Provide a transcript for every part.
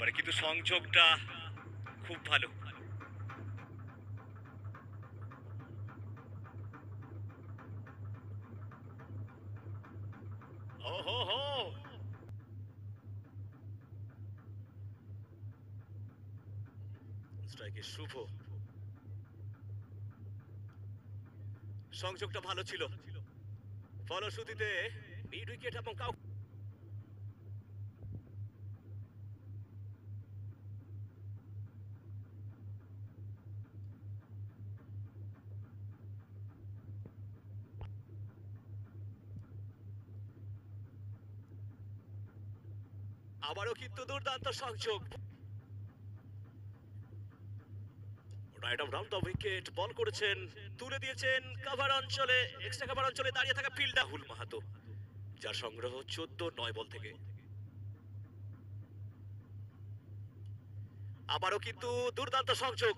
পারে, কিন্তু সংযোগটা খুব ভালো। ও হো হো, স্ট্রাইকে শুভ, সংযোগটা ভালো ছিল। ফলশ্রুতিতে মিড উইকেট এবং কাউ আবারও কিন্তু দুর্দান্ত সংযোগ। রাইট অ্যারাউন্ড দ্য উইকেট বল করেছেন, তুলে দিয়েছেন কভার অঞ্চলে, এক্সট্রা কভার অঞ্চলে দাঁড়িয়ে থাকা ফিল্ডার রাহুল মাহাতো, যার সংগ্রহ 14-9 বল থেকে। আবারও কিন্তু দুর্দান্ত সংযোগ,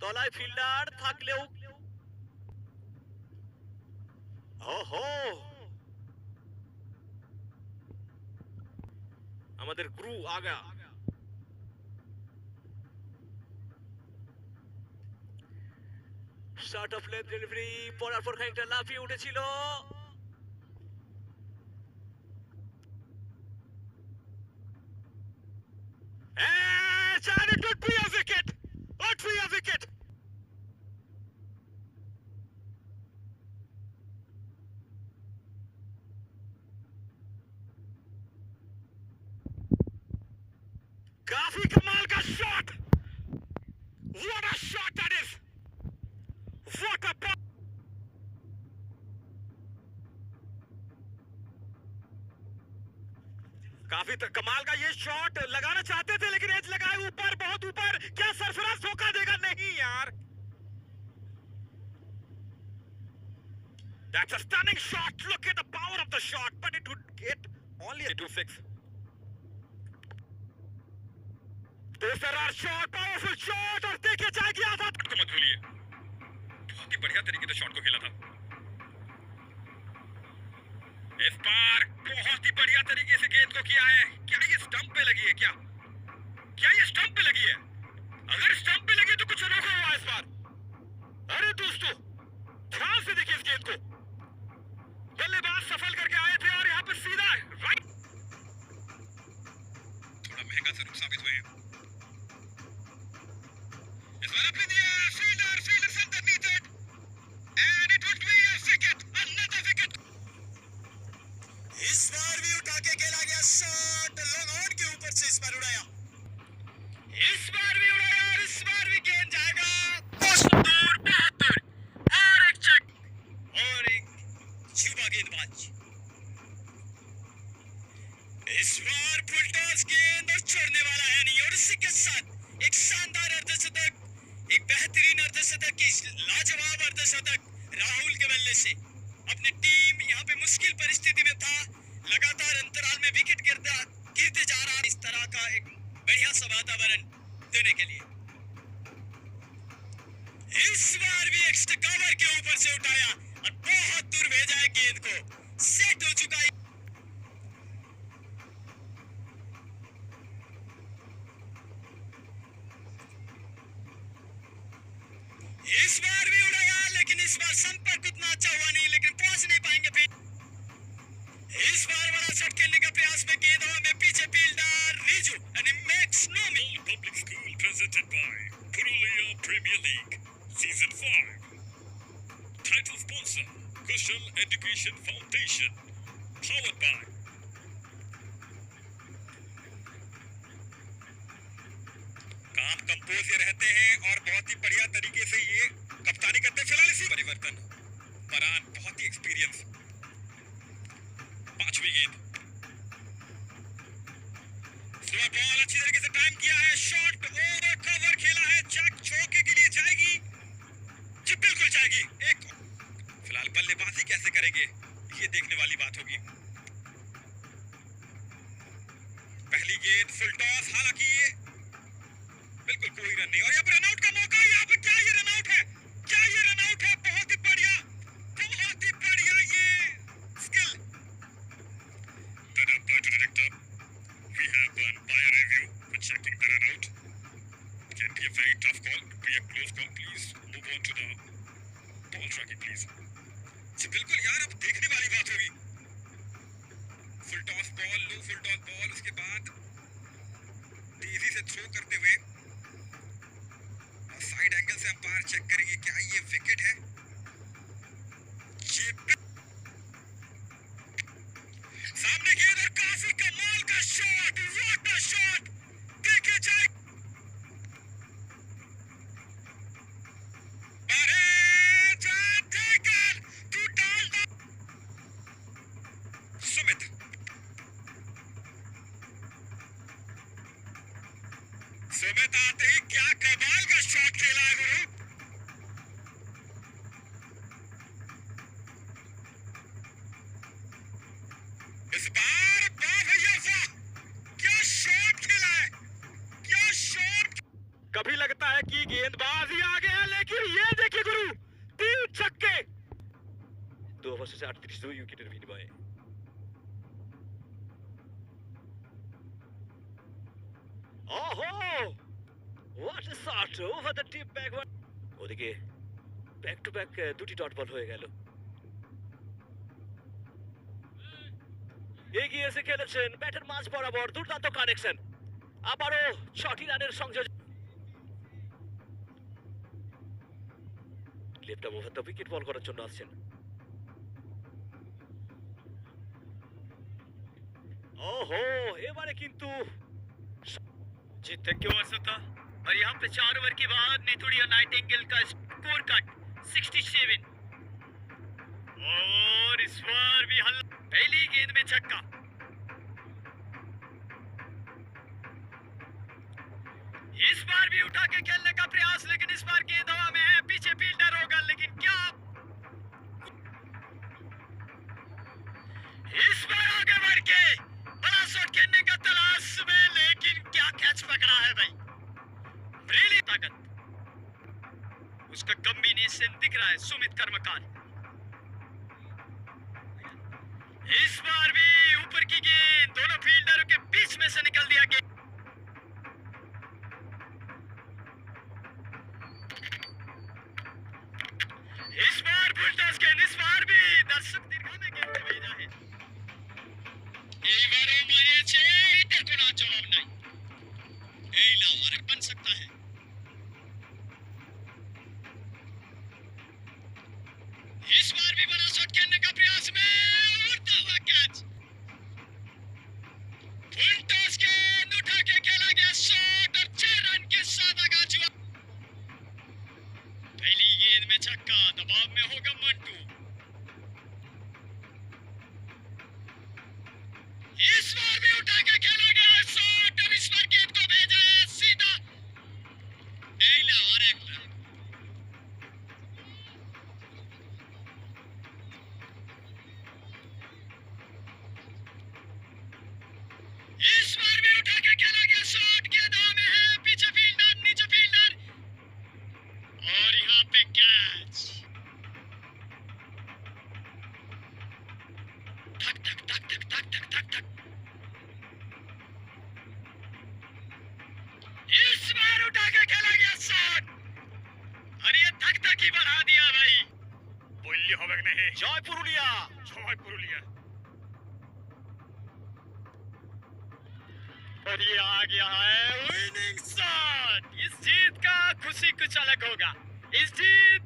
তলায় ফিল্ডার থাকলেও ওহো, আমাদের গ্রু আগা। শর্ট অফ লেন্থ ডেলিভারি পড়ার পর খানিকটা লাফিয়ে উঠেছিল। And it would be a wicket. Would be a wicket. काफी कमाल का shot. What a shot that is. What a काफी कमाल का ये शॉट लगाना चाहते थे, लेकिन एज लगाए ऊपर, बहुत ऊपर। क्या सरफराज धोखा देगा? नहीं यार। That's a stunning shot. Look at the power of the shot, but it would get only to 6. दूसरा शॉट, पावरफुल शॉट, और देखे जाएगी आधा। तो मत भूलिए, बहुत ही बढ़िया तरीके से शॉट को खेला था। इस बार बहुत ही बढ़िया तरीके से गेंद को किया है। क्या ये स्टंप पे लगी है? क्या ये स्टंप पे लगी है? अगर स्टंप पे लगी तो कुछ अनोखा हुआ इस बार। अरे दोस्तों, ध्यान से देखिए इस गेंद को। बल्लेबाज सफल करके आए थे और यहाँ पर सीधा राइट। थोड़ा महंगा जरूर साबित हुए हैं। इस बार अपने दिया fielder underneath it, and it would be a wicket, another wicket. इस बार भी उठा के खेला गया शॉट, लॉन्ग ऑन के ऊपर से इस बार उड़ाया। इस बार भी उड़ाया और इस बार भी गेंद जाएगा बहुत दूर, बहुत दूर। और एक चक और एक युवा गेंदबाज। इस बार फुल टॉस गेंद और छोड़ने वाला है नहीं, और इसी के साथ एक शानदार अर्धशतक, एक बेहतरीन अर्धशतक की लाजवाब अर्धशतक राहुल के बल्ले से। अपनी टीम यहाँ पे मुश्किल परिस्थिति में था, लगातार अंतराल में विकेट गिरते जा रहा, इस तरह का एक बढ़िया सा वातावरण देने के लिए। इस बार भी एक्स्ट्रा कवर के ऊपर से उठाया और बहुत दूर भेजा है गेंद को, सेट हो चुका है। इस बार भी उड़ाया, लेकिन इस बार संपर्क उतना अच्छा हुआ नहीं, लेकिन पहुंच नहीं पाएंगे फिर। इस बार बड़ा शॉट खेलने का प्रयास में गेंद हवा में, पीछे fielder Riju and it makes no mean. Public School presented by Purulia Premier League Season 5. Title sponsor Kushal Education Foundation. Powered by काम कंपोज रहते हैं और बहुत ही बढ़िया तरीके से ये कप्तानी करते हैं। फिलहाल इसी परिवर्तन फरहान, बहुत ही एक्सपीरियंस। पांचवी गेंद, स्लो बॉल अच्छी तरीके से टाइम किया है, शॉट ओवर कवर खेला है, जैक चौके के लिए जाएगी जी, बिल्कुल जाएगी। एक फिलहाल बल्लेबाजी कैसे करेंगे ये देखने वाली बात होगी। पहली गेंद फुल टॉस, हालांकि ये बिल्कुल कोई रन नहीं, और यहाँ पर रनआउट का मौका। यहाँ पर क्या ये रनआउट है? क्या ये रनआउट है? बहुत ही बढ़िया ये skill. The umpire to direct up. We have one umpire review. We'll check please. जी बिल्कुल यार, अब देखने वाली बात होगी। फुल टॉस बॉल, लो फुल टॉस बॉल, उसके बाद तेजी से थ्रो करते हुए साइड एंगल से अंपायर चेक करेंगे क्या ये विकेट है। ये सामने गेंद और काफी कमाल का शॉट, व्हाट अ शॉट। देखे जाए सुमित, सुमित आते ही क्या कमाल का शॉट खेला है गुरु। इस बार वाह भैया वाह, क्या शॉट खेला है, क्या शॉट। कभी लगता है कि गेंदबाजी आ गया, लेकिन ये देखिए गुरु, 3 छक्के। 2 ओवर से 38 विकेटेर বিনিময়ে। ওহো, what a shot over the tip backward. ওদিকে ব্যাক টু ব্যাক দুটি ডট বল হয়ে গেল। এগিয়ে এসে খেলেছেন ব্যাটের মাঝ বরাবর, দুর্দান্ত কানেকশন। আবারও 6টি রানের সংযোজন। Left arm over the wicket ball করার জন্য আসছেন। ओहो, এবারে কিন্তু जी थैंक यू वर्षता। और यहाँ पे 4 ओवर के बाद नेथुड़िया नाइटिंगेल का स्कोर कट 67। और इस बार भी हल्ला, पहली गेंद में छक्का। इस बार भी उठा के खेलने का प्रयास, लेकिन इस बार गेंद हवा में है, पीछे फील्डर होगा, लेकिन क्या इस बार आगे बढ़ के बड़ा शॉट खेलने का तलाश में, लेकिन क्या कैच पकड़ा है भाई। रियली ताकत, उसका कॉम्बिनेशन दिख रहा है सुमित कर्मकार। इस बार भी ऊपर की गेंद दोनों फील्डरों के बीच में से निकल दिया गेंद। इस बार बुलटॉस गेंद, इस बार भी दर्शक दीर्घा में गेंद को भेजा है। এবারে মারিয়েছে, এটা কোনো জবাব নাই। এই লাও আরেক बन सकता है। इस बार भी बड़ा शॉट खेलने का प्रयास में, उड़ता हुआ कैच। फुल टॉस गेंद उठा के खेला गया शॉट और 6 रन के साथ आगाज हुआ। पहली गेंद में छक्का, दबाव में होगा मंटू। इस बार भी उठा के खेला गया शॉट और इस बार गेंद को भेजा है सीधा। एला और एक रन। इस बार भी उठा के खेला गया शॉट, गेंद हवा में है, पीछे फील्डर, नीचे फील्डर, और यहाँ पे कैच। धक धक धक धक धक धक धक धक। इस बार उठा के खेला गया शॉट और ये धक धक ही बढ़ा दिया भाई। बोल्ली হবে नहीं। जय पुरुलिया, जय पुरुलिया। और ये आ गया है विनिंग शॉट। इस जीत का खुशी कुछ अलग होगा। इस जीत